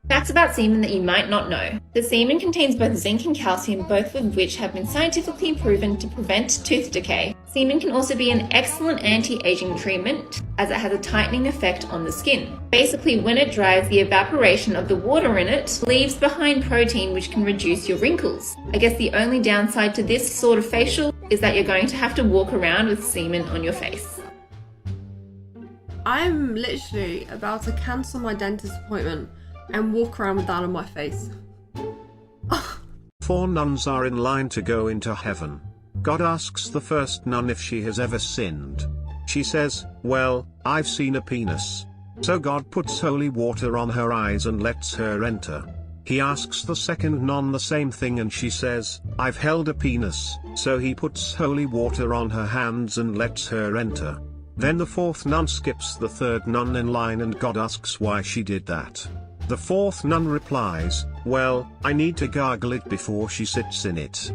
Facts about semen that you might not know. The semen contains both zinc and calcium, both of which have been scientifically proven to prevent tooth decay. Semen can also be an excellent anti-aging treatment as it has a tightening effect on the skin. Basically, when it dries, the evaporation of the water in it leaves behind protein which can reduce your wrinkles. I guess the only downside to this sort of facial is that you're going to have to walk around with semen on your face. I'm literally about to cancel my dentist appointment and walk around with that on my face. 4 nuns are in line to go into heaven. God asks the first nun if she has ever sinned. She says, well, I've seen a penis. So God puts holy water on her eyes and lets her enter. He asks the second nun the same thing and she says, I've held a penis. So he puts holy water on her hands and lets her enter. Then the fourth nun skips the third nun in line and God asks why she did that. The fourth nun replies, well, I need to gargle it before she sits in it.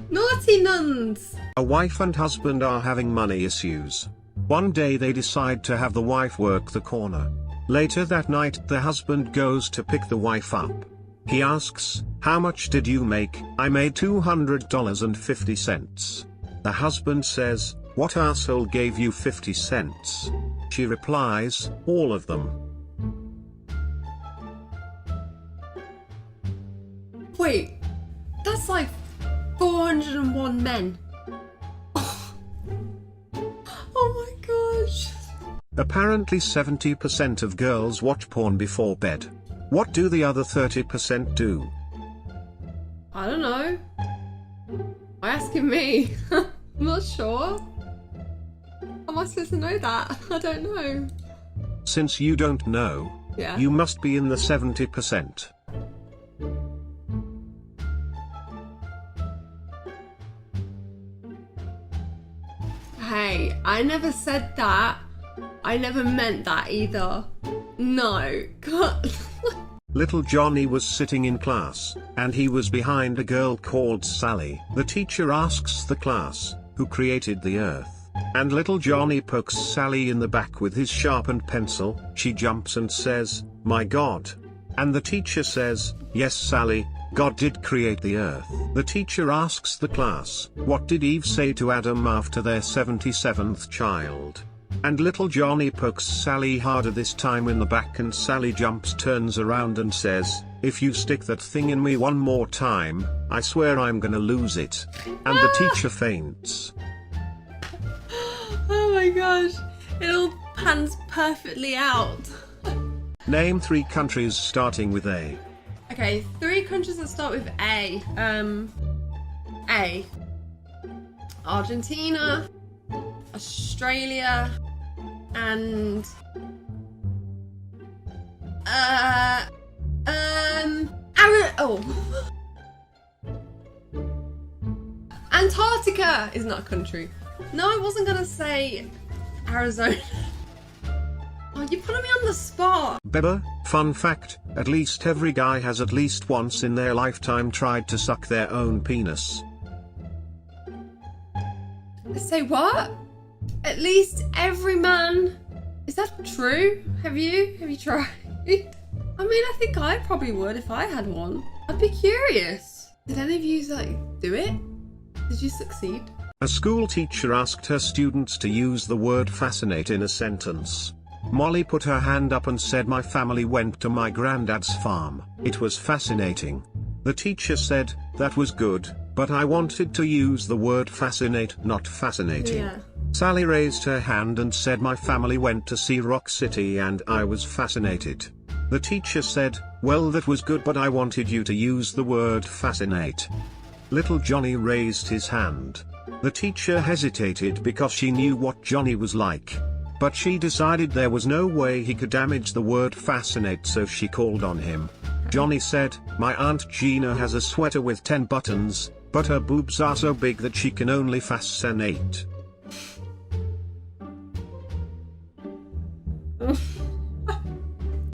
Naughty nuns! A wife and husband are having money issues. One day they decide to have the wife work the corner. Later that night the husband goes to pick the wife up. He asks, how much did you make? I made $200.50. The husband says, what asshole gave you 50 cents? She replies, all of them. Wait, that's like 401 men. Oh my gosh. Apparently 70% of girls watch porn before bed. What do the other 30% do? I don't know. Why asking me? I'm not sure. How am I supposed to know that? I don't know. Since you don't know, Yeah. you must be in the 70%. Hey, I never said that. I never meant that either. No. God. Little Johnny was sitting in class, and he was behind a girl called Sally. The teacher asks the class, who created the earth? And little Johnny pokes Sally in the back with his sharpened pencil. She jumps and says, my God. And the teacher says, yes Sally, God did create the earth. The teacher asks the class, what did Eve say to Adam after their 77th child? And little Johnny pokes Sally harder this time in the back and Sally jumps, turns around and says, if you stick that thing in me one more time, I swear I'm gonna lose it. And the teacher faints. Oh my gosh. It all pans perfectly out. Name 3 countries starting with A. Okay, 3 countries that start with A. A. Argentina, Australia, and Antarctica is not a country. No, I wasn't gonna say Arizona. Oh, you're putting me on the spot. Beba, fun fact, at least every guy has at least once in their lifetime tried to suck their own penis. Say what? At least every man. Is that true? Have you tried? I mean, I think I probably would if I had one. I'd be curious. Did any of you do it? Did you succeed? A school teacher asked her students to use the word fascinate in a sentence. Molly put her hand up and said, my family went to my granddad's farm. It was fascinating. The teacher said, that was good, but I wanted to use the word fascinate, not fascinating. Yeah. Sally raised her hand and said, my family went to see Rock City and I was fascinated. The teacher said, well, that was good, but I wanted you to use the word fascinate. Little Johnny raised his hand. The teacher hesitated because she knew what Johnny was like. But she decided there was no way he could damage the word fascinate, so she called on him. Johnny said, my Aunt Gina has a sweater with 10 buttons, but her boobs are so big that she can only fascinate.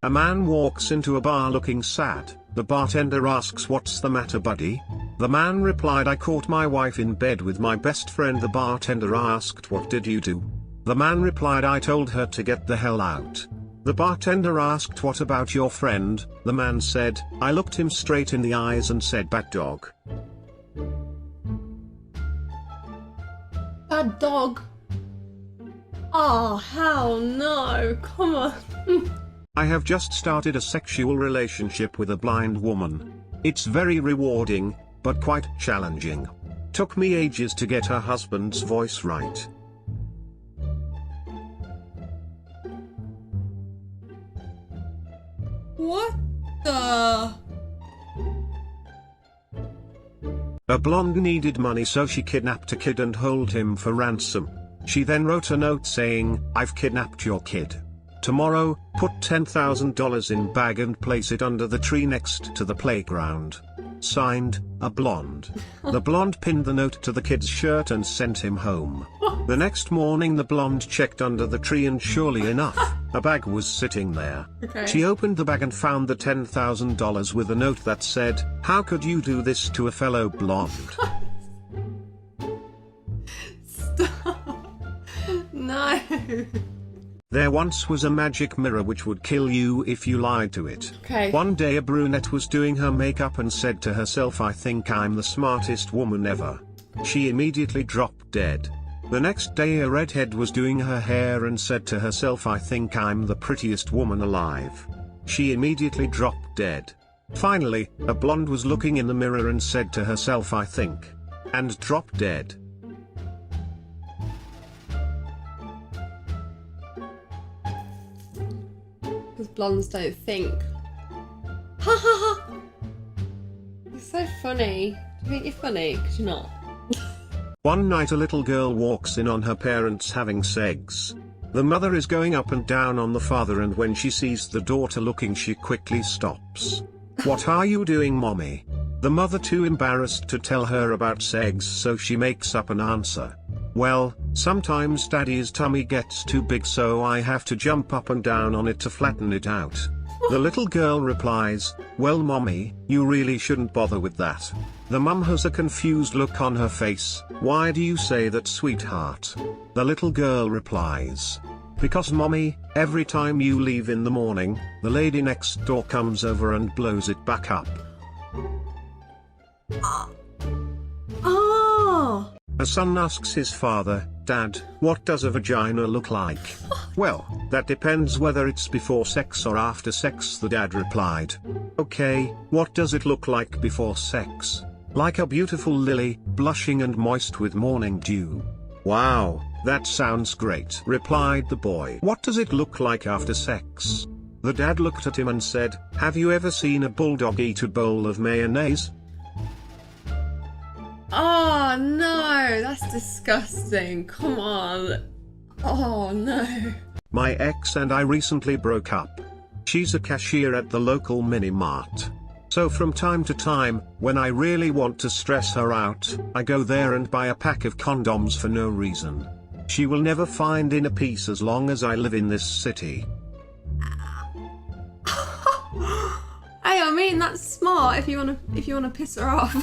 A man walks into a bar looking sad. The bartender asks, what's the matter, buddy? The man replied, I caught my wife in bed with my best friend. The bartender asked, what did you do? The man replied, I told her to get the hell out. The bartender asked, what about your friend? The man said, I looked him straight in the eyes and said, bad dog. Bad dog. Oh, hell no. Come on. I have just started a sexual relationship with a blind woman. It's very rewarding, but quite challenging. Took me ages to get her husband's voice right. What the? A blonde needed money, so she kidnapped a kid and held him for ransom. She then wrote a note saying, I've kidnapped your kid. Tomorrow, put $10,000 in bag and place it under the tree next to the playground. Signed, a blonde. The blonde pinned the note to the kid's shirt and sent him home. The next morning the blonde checked under the tree and surely enough, a bag was sitting there. Okay. She opened the bag and found the $10,000 with a note that said, how could you do this to a fellow blonde? Stop. No. There once was a magic mirror which would kill you if you lied to it. Okay. One day a brunette was doing her makeup and said to herself, I think I'm the smartest woman ever. She immediately dropped dead. The next day a redhead was doing her hair and said to herself, I think I'm the prettiest woman alive. She immediately dropped dead. Finally, a blonde was looking in the mirror and said to herself, I think, and dropped dead. Because blondes don't think. Ha ha ha! You're so funny. Do you think you're funny? Because you're not. One night a little girl walks in on her parents having sex. The mother is going up and down on the father, and when she sees the daughter looking, she quickly stops. What are you doing, mommy? The mother too embarrassed to tell her about sex, so she makes up an answer. Well, sometimes daddy's tummy gets too big, so I have to jump up and down on it to flatten it out. The little girl replies, well mommy, you really shouldn't bother with that. The mum has a confused look on her face. Why do you say that, sweetheart? The little girl replies, because mommy, every time you leave in the morning, the lady next door comes over and blows it back up. Oh! A son asks his father, Dad, what does a vagina look like? Well, that depends whether it's before sex or after sex, the dad replied. Okay, what does it look like before sex? Like a beautiful lily, blushing and moist with morning dew. Wow, that sounds great, replied the boy. What does it look like after sex? The dad looked at him and said, have you ever seen a bulldog eat a bowl of mayonnaise? Oh no, that's disgusting. Come on. Oh no. My ex and I recently broke up. She's a cashier at the local mini-mart. So from time to time, when I really want to stress her out, I go there and buy a pack of condoms for no reason. She will never find inner peace as long as I live in this city. Hey, I mean that's smart if you wanna piss her off.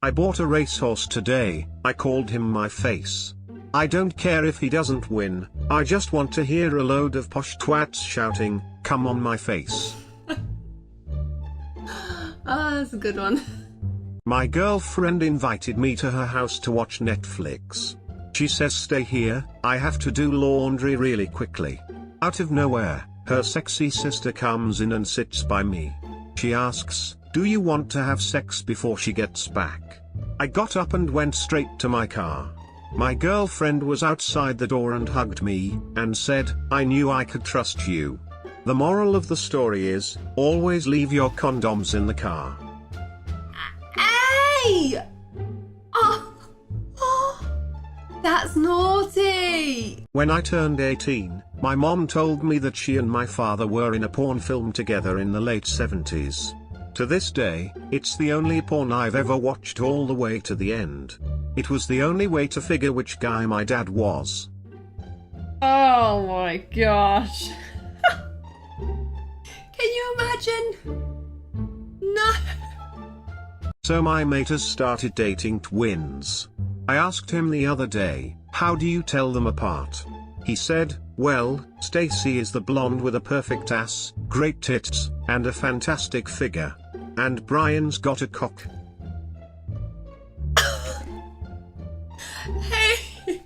I bought a racehorse today. I called him my face. I don't care if he doesn't win, I just want to hear a load of posh twats shouting, come on my face. Oh, that's a good one. My girlfriend invited me to her house to watch Netflix. She says stay here, I have to do laundry really quickly. Out of nowhere, her sexy sister comes in and sits by me. She asks, do you want to have sex before she gets back? I got up and went straight to my car. My girlfriend was outside the door and hugged me, and said, I knew I could trust you. The moral of the story is, always leave your condoms in the car. Hey! Oh, that's naughty! When I turned 18, my mom told me that she and my father were in a porn film together in the late 70s. To this day, it's the only porn I've ever watched all the way to the end. It was the only way to figure which guy my dad was. Oh my gosh. Can you imagine? No. So my mate has started dating twins. I asked him the other day, How do you tell them apart? He said, well, Stacy is the blonde with a perfect ass, great tits, and a fantastic figure. And Brian's got a cock. Hey!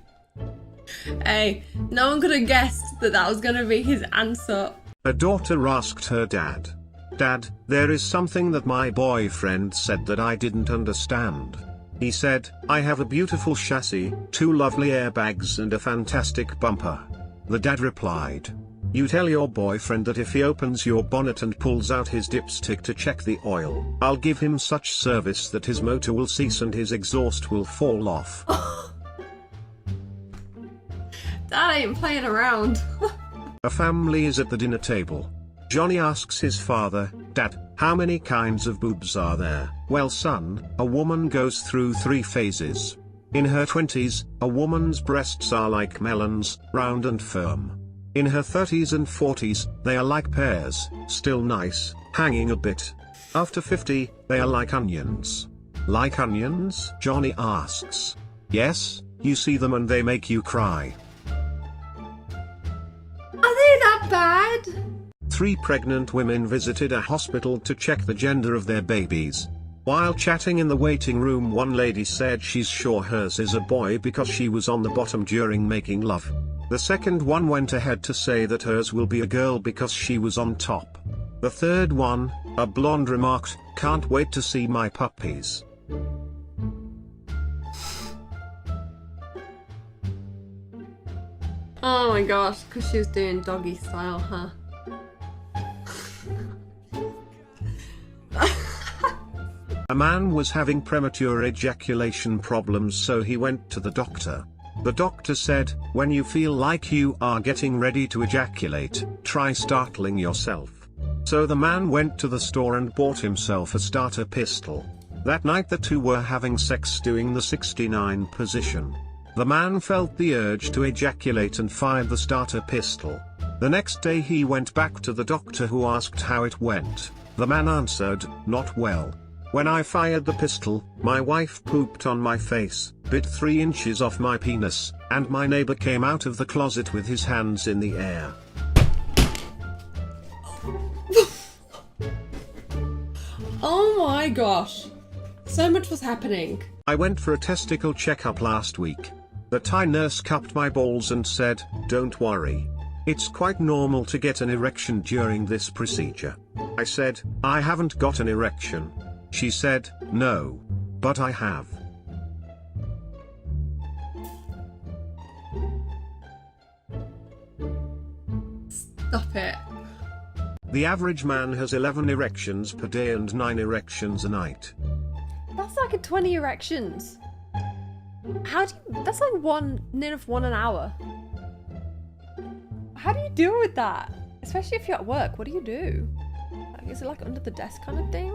Hey, no one could have guessed that that was going to be his answer. A daughter asked her dad, Dad, there is something that my boyfriend said that I didn't understand. He said, I have a beautiful chassis, 2 lovely airbags and a fantastic bumper. The dad replied, you tell your boyfriend that if he opens your bonnet and pulls out his dipstick to check the oil, I'll give him such service that his motor will cease and his exhaust will fall off. Dad ain't playing around. A family is at the dinner table. Johnny asks his father, Dad, how many kinds of boobs are there? Well son, a woman goes through 3 phases. In her 20s, a woman's breasts are like melons, round and firm. In her 30s and 40s, they are like pears, still nice, hanging a bit. After 50, they are like onions. Like onions? Johnny asks. Yes, you see them and they make you cry. Are they that bad? 3 pregnant women visited a hospital to check the gender of their babies. While chatting in the waiting room, one lady said she's sure hers is a boy because she was on the bottom during making love. The second one went ahead to say that hers will be a girl because she was on top. The third one, a blonde, remarked, can't wait to see my puppies. Oh my gosh, because she was doing doggy style, huh? A man was having premature ejaculation problems, so he went to the doctor. The doctor said, when you feel like you are getting ready to ejaculate, try startling yourself. So the man went to the store and bought himself a starter pistol. That night the two were having sex doing the 69 position. The man felt the urge to ejaculate and fired the starter pistol. The next day he went back to the doctor, who asked how it went. The man answered, not well. When I fired the pistol, my wife pooped on my face, bit 3 inches off my penis, and my neighbor came out of the closet with his hands in the air. Oh my gosh. So much was happening. I went for a testicle checkup last week. The Thai nurse cupped my balls and said, don't worry. It's quite normal to get an erection during this procedure. I said, I haven't got an erection. She said, no. But I have. Stop it. The average man has 11 erections per day and 9 erections a night. That's like 20 erections. That's like near of 1 an hour. How do you deal with that? Especially if you're at work, what do you do? Like, is it like under the desk kind of thing?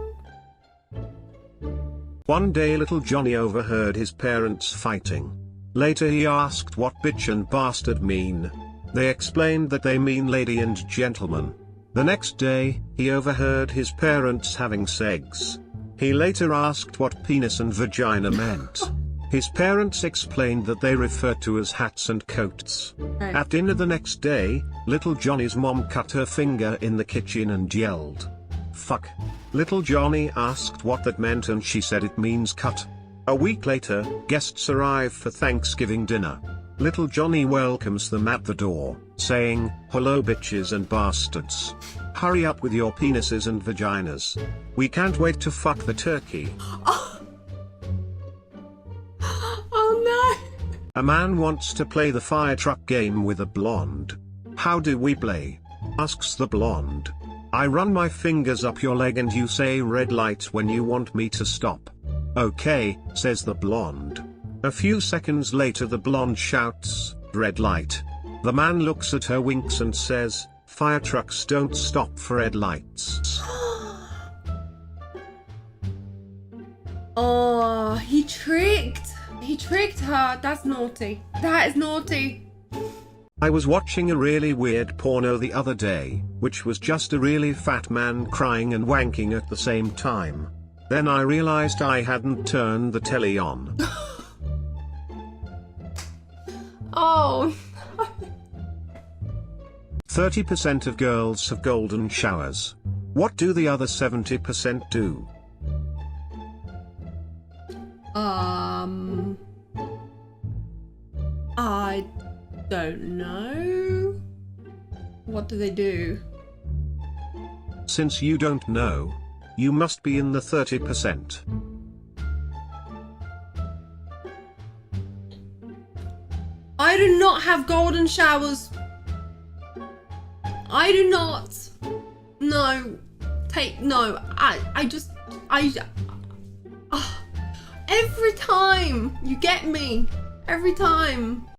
One day little Johnny overheard his parents fighting. Later he asked what bitch and bastard mean. They explained that they mean lady and gentleman. The next day, he overheard his parents having sex. He later asked what penis and vagina meant. His parents explained that they referred to as hats and coats. Right. At dinner the next day, little Johnny's mom cut her finger in the kitchen and yelled, "Fuck." Little Johnny asked what that meant and she said it means cut. A week later, guests arrive for Thanksgiving dinner. Little Johnny welcomes them at the door, saying, "Hello bitches and bastards. Hurry up with your penises and vaginas. We can't wait to fuck the turkey." Oh no! A man wants to play the fire truck game with a blonde. "How do we play?" asks the blonde. "I run my fingers up your leg and you say red light when you want me to stop." "Okay," says the blonde. A few seconds later the blonde shouts, "Red light." The man looks at her, winks and says, "Fire trucks don't stop for red lights." Oh, he tricked her. That's naughty. That is naughty. I was watching a really weird porno the other day, which was just a really fat man crying and wanking at the same time. Then I realized I hadn't turned the telly on. Oh. 30% of girls have golden showers. What do the other 70% do? I don't know. What do they do? Since you don't know, you must be in the 30%. I do not have golden showers. I do not. No. No. Every time you get me. Every time.